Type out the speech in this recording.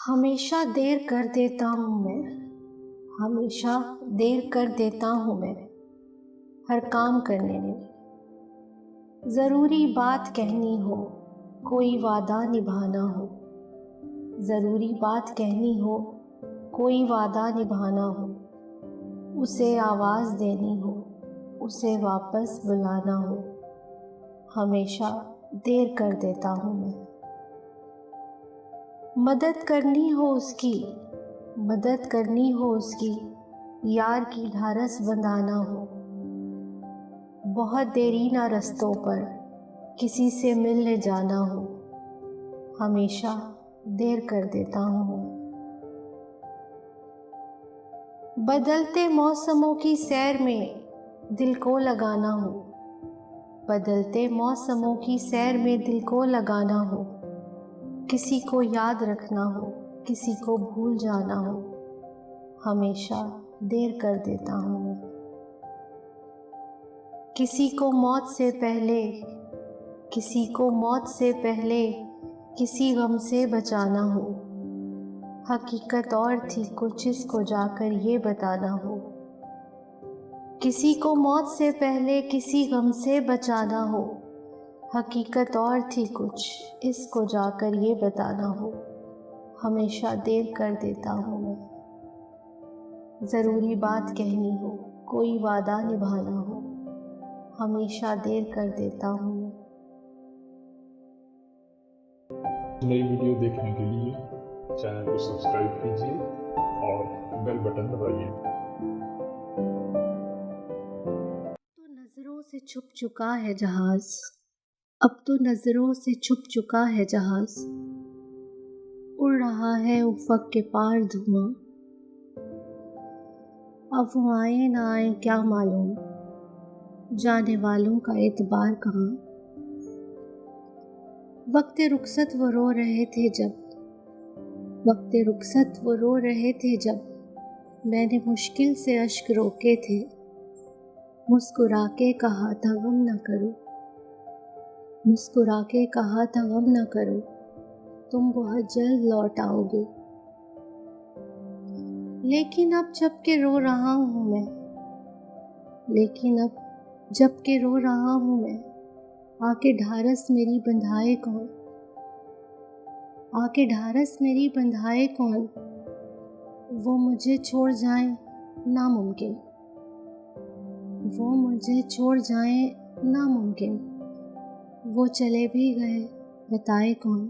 हमेशा देर कर देता हूँ मैं, हमेशा देर कर देता हूँ मैं हर काम करने में। ज़रूरी बात कहनी हो, कोई वादा निभाना हो, ज़रूरी बात कहनी हो, कोई वादा निभाना हो, उसे आवाज़ देनी हो, उसे वापस बुलाना हो, हमेशा देर कर देता हूँ मैं। मदद करनी हो उसकी, मदद करनी हो उसकी, यार की ढारस बंधाना हो, बहुत देरी ना रस्तों पर किसी से मिलने जाना हो, हमेशा देर कर देता हूँ। बदलते मौसमों की सैर में दिल को लगाना हो, बदलते मौसमों की सैर में दिल को लगाना हो, किसी को याद रखना हो, किसी को भूल जाना हो, हमेशा देर कर देता हूँ मैं। किसी को मौत से पहले, किसी को मौत से पहले किसी गम से बचाना हो, हकीकत और थी कुछ इसको जाकर ये बताना हो। किसी को मौत से पहले किसी गम से बचाना हो, हकीकत और थी कुछ इसको जाकर ये बताना हो, हमेशा देर कर देता हूँ मैं। ज़रूरी बात कहनी हो, कोई वादा निभाना हो, हमेशा देर कर देता हूँ मैं। नई वीडियो देखने के लिए चैनल को सब्सक्राइब कीजिए और बेल बटन दबाइए। तो नज़रों से छुप चुका है जहाज़, अब तो नज़रों से छुप चुका है जहाज़, उड़ रहा है उफ़क़ के पार धुआं। अब वो आए ना आए क्या मालूम, जाने वालों का एतबार कहाँ। वक़्ते रुख़सत वो रो रहे थे जब, वक़्ते रुख़सत वो रो रहे थे जब मैंने मुश्किल से अश्क रोके थे, मुस्कुरा के कहा था गम न करो, मुस्कुरा के कहा था गम न करो, तुम बहुत जल्द लौट आओगे। लेकिन अब जब के रो रहा हूँ मैं, लेकिन अब जब के रो रहा हूँ मैं, आके ढारस मेरी बंधाए कौन, आके ढारस मेरी बंधाए कौन, वो मुझे छोड़ जाए नामुमकिन, वो मुझे छोड़ जाए नामुमकिन, वो चले भी गए बताए कौन।